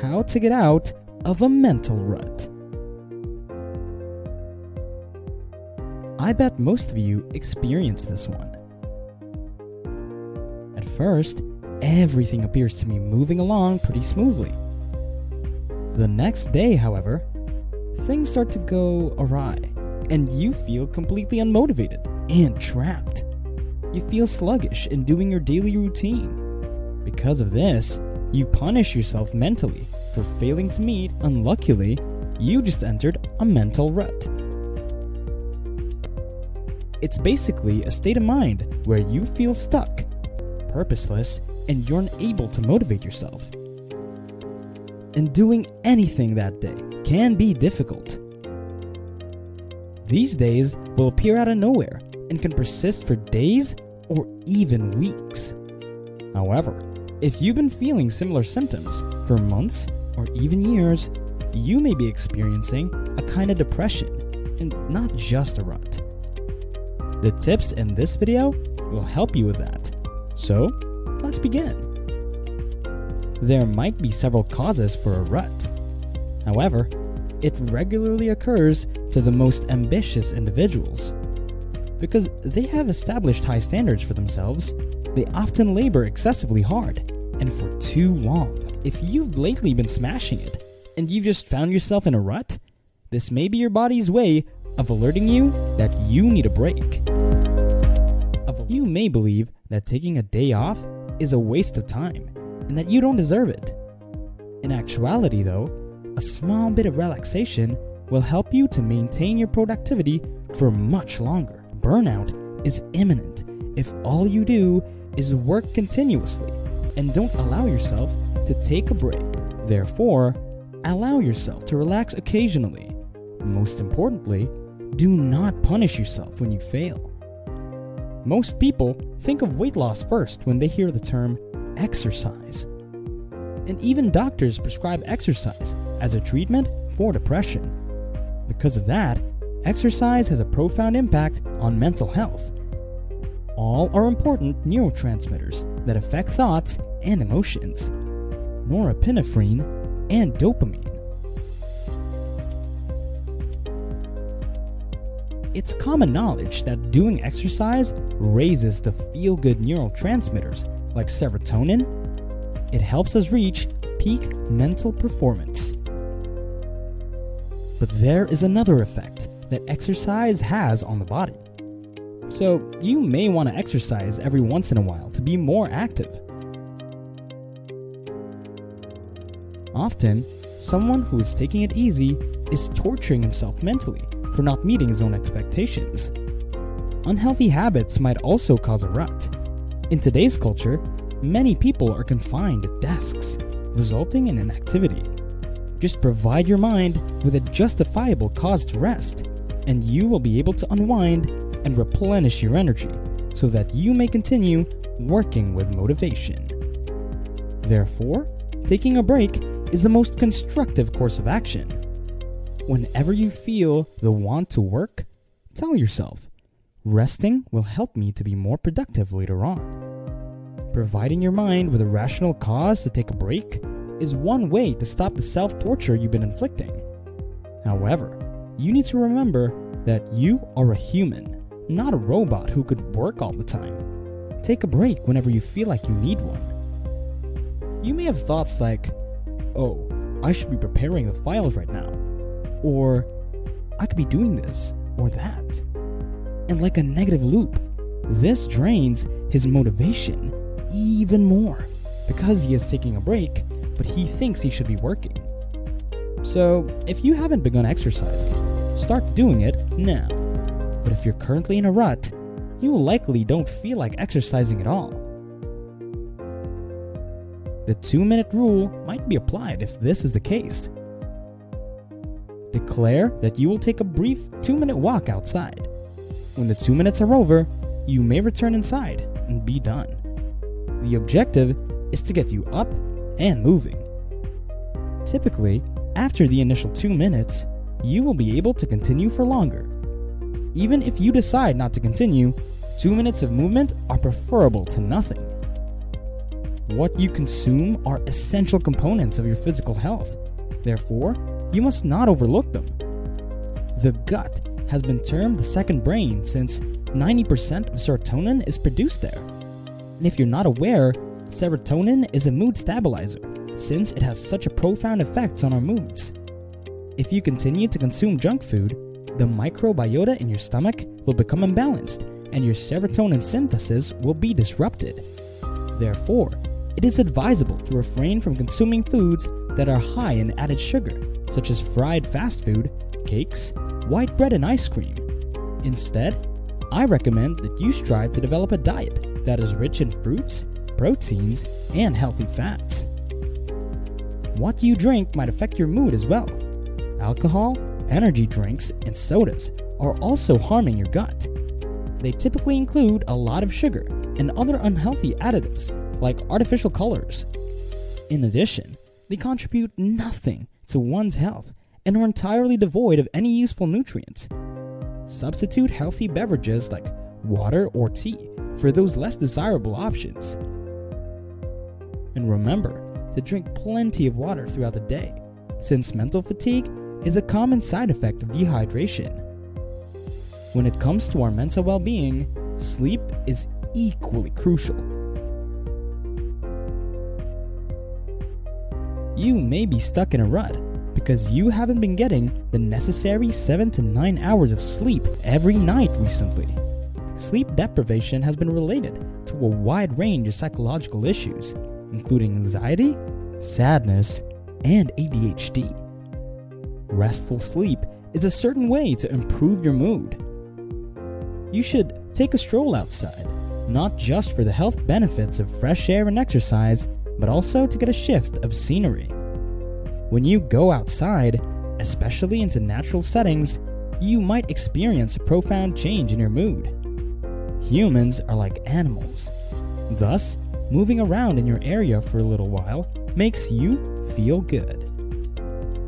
how to get out of a mental rut. I bet most of you experience this one. At first, everything appears to be moving along pretty smoothly. The next day, however, things start to go awry, and you feel completely unmotivated and trapped. You feel sluggish in doing your daily routine. Because of this, you punish yourself mentally for failing to meet. Unluckily, you just entered a mental rut. It's basically a state of mind where you feel stuck, purposeless, and you're unable to motivate yourself. And doing anything that day can be difficult. These days will appear out of nowhere and can persist for days or even weeks. However, if you've been feeling similar symptoms for months or even years, you may be experiencing a kind of depression and not just a rut. The tips in this video will help you with that. So, let's begin. There might be several causes for a rut. However, it regularly occurs to the most ambitious individuals. Because they have established high standards for themselves, they often labor excessively hard and for too long. If you've lately been smashing it and you've just found yourself in a rut, this may be your body's way of alerting you that you need a break. You may believe that taking a day off is a waste of time and that you don't deserve it. In actuality though, a small bit of relaxation will help you to maintain your productivity for much longer. Burnout is imminent if all you do is work continuously and don't allow yourself to take a break. Therefore, allow yourself to relax occasionally. Most importantly, do not punish yourself when you fail. Most people think of weight loss first when they hear the term exercise. And even doctors prescribe exercise as a treatment for depression. Because of that, exercise has a profound impact on mental health. All are important neurotransmitters that affect thoughts and emotions, norepinephrine and dopamine. It's common knowledge that doing exercise raises the feel-good neurotransmitters like serotonin. It helps us reach peak mental performance. But there is another effect that exercise has on the body. So you may want to exercise every once in a while to be more active. Often, someone who is taking it easy is torturing himself mentally for not meeting his own expectations. Unhealthy habits might also cause a rut. In today's culture, many people are confined at desks, resulting in inactivity. Just provide your mind with a justifiable cause to rest, and you will be able to unwind and replenish your energy so that you may continue working with motivation. Therefore, taking a break is the most constructive course of action. Whenever you feel the want to work, tell yourself, resting will help me to be more productive later on. Providing your mind with a rational cause to take a break is one way to stop the self-torture you've been inflicting. However, you need to remember that you are a human, not a robot who could work all the time. Take a break whenever you feel like you need one. You may have thoughts like, oh, I should be preparing the files right now. Or, I could be doing this or that. And like a negative loop, this drains his motivation even more because he is taking a break, but he thinks he should be working. So, if you haven't begun exercising, start doing it now. But if you're currently in a rut, you likely don't feel like exercising at all. The 2-minute rule might be applied if this is the case. Declare that you will take a brief 2-minute walk outside. When the 2 minutes are over, you may return inside and be done. The objective is to get you up and moving. Typically, after the initial 2 minutes, you will be able to continue for longer. Even if you decide not to continue, 2 minutes of movement are preferable to nothing. What you consume are essential components of your physical health. Therefore, you must not overlook them. The gut has been termed the second brain since 90% of serotonin is produced there. And if you're not aware, serotonin is a mood stabilizer since it has such a profound effect on our moods. If you continue to consume junk food, the microbiota in your stomach will become imbalanced and your serotonin synthesis will be disrupted. Therefore, it is advisable to refrain from consuming foods that are high in added sugar, such as fried fast food, cakes, white bread, and ice cream. Instead, I recommend that you strive to develop a diet that is rich in fruits, proteins, and healthy fats. What you drink might affect your mood as well. Alcohol, energy drinks, and sodas are also harming your gut. They typically include a lot of sugar and other unhealthy additives like artificial colors. In addition, they contribute nothing to one's health and are entirely devoid of any useful nutrients. Substitute healthy beverages like water or tea for those less desirable options. And remember to drink plenty of water throughout the day, since mental fatigue is a common side effect of dehydration. When it comes to our mental well-being, sleep is equally crucial. You may be stuck in a rut because you haven't been getting the necessary 7 to 9 hours of sleep every night recently. Sleep deprivation has been related to a wide range of psychological issues, including anxiety, sadness, and ADHD. Restful sleep is a certain way to improve your mood. You should take a stroll outside, not just for the health benefits of fresh air and exercise, but also to get a shift of scenery. When you go outside, especially into natural settings, you might experience a profound change in your mood. Humans are like animals. Thus, moving around in your area for a little while makes you feel good.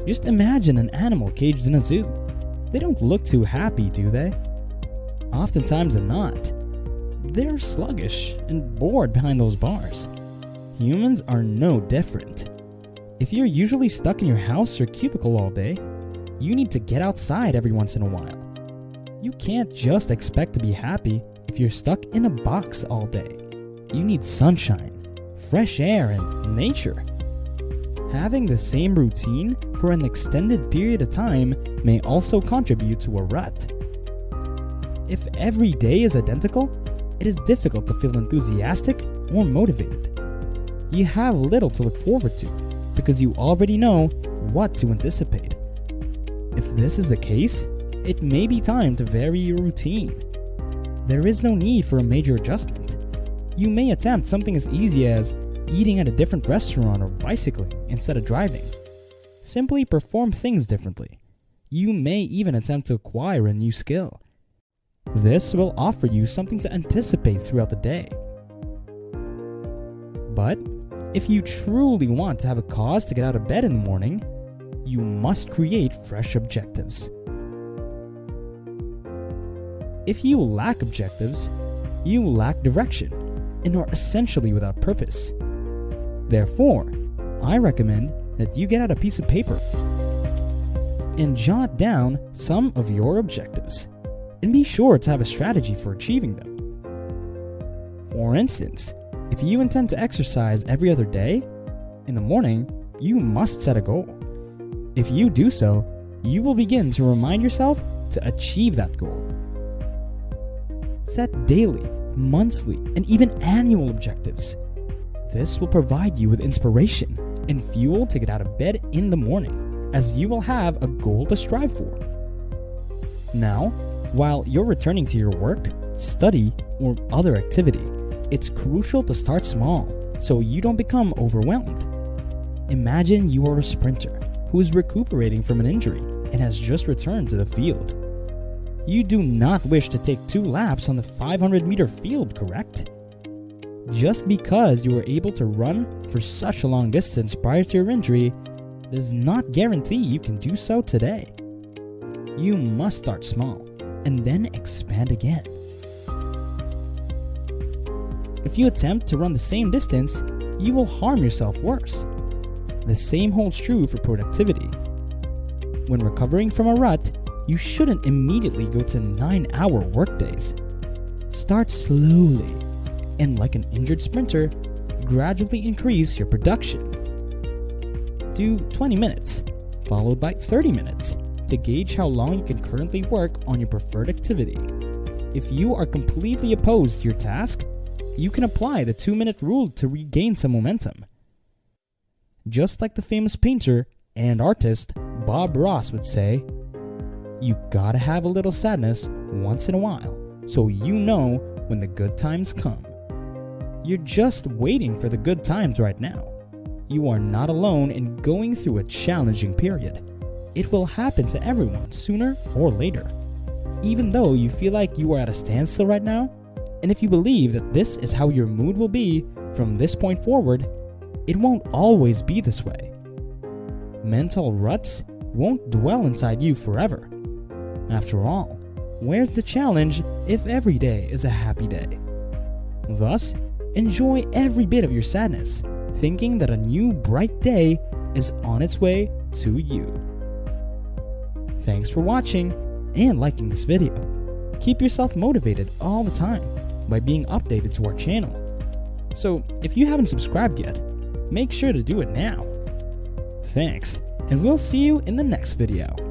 Just imagine an animal caged in a zoo. They don't look too happy, do they? Oftentimes than not, they're sluggish and bored behind those bars. Humans are no different. If you're usually stuck in your house or cubicle all day, you need to get outside every once in a while. You can't just expect to be happy if you're stuck in a box all day. You need sunshine, fresh air, and nature. Having the same routine for an extended period of time may also contribute to a rut. If every day is identical, it is difficult to feel enthusiastic or motivated. You have little to look forward to because you already know what to anticipate. If this is the case, it may be time to vary your routine. There is no need for a major adjustment. You may attempt something as easy as eating at a different restaurant or bicycling instead of driving. Simply perform things differently. You may even attempt to acquire a new skill. This will offer you something to anticipate throughout the day. But if you truly want to have a cause to get out of bed in the morning, you must create fresh objectives. If you lack objectives, you lack direction and are essentially without purpose. Therefore, I recommend that you get out a piece of paper and jot down some of your objectives, and be sure to have a strategy for achieving them. For instance, if you intend to exercise every other day, in the morning, you must set a goal. If you do so, you will begin to remind yourself to achieve that goal. Set daily, monthly, and even annual objectives. This will provide you with inspiration and fuel to get out of bed in the morning, as you will have a goal to strive for. Now, while you're returning to your work, study, or other activity, it's crucial to start small so you don't become overwhelmed. Imagine you are a sprinter who is recuperating from an injury and has just returned to the field. You do not wish to take 2 laps on the 500-meter field, correct? Just because you were able to run for such a long distance prior to your injury does not guarantee you can do so today. You must start small and then expand again. If you attempt to run the same distance, you will harm yourself worse. The same holds true for productivity. When recovering from a rut, you shouldn't immediately go to 9-hour workdays. Start slowly, and like an injured sprinter, gradually increase your production. Do 20 minutes, followed by 30 minutes, to gauge how long you can currently work on your preferred activity. If you are completely opposed to your task, you can apply the 2-minute rule to regain some momentum. Just like the famous painter and artist Bob Ross would say, you gotta have a little sadness once in a while so you know when the good times come. You're just waiting for the good times right now. You are not alone in going through a challenging period. It will happen to everyone sooner or later. Even though you feel like you are at a standstill right now, and if you believe that this is how your mood will be from this point forward, it won't always be this way. Mental ruts won't dwell inside you forever. After all, where's the challenge if every day is a happy day? Thus, enjoy every bit of your sadness, thinking that a new bright day is on its way to you. Thanks for watching and liking this video. Keep yourself motivated all the time by being updated to our channel. So if you haven't subscribed yet, make sure to do it now. Thanks, and we'll see you in the next video.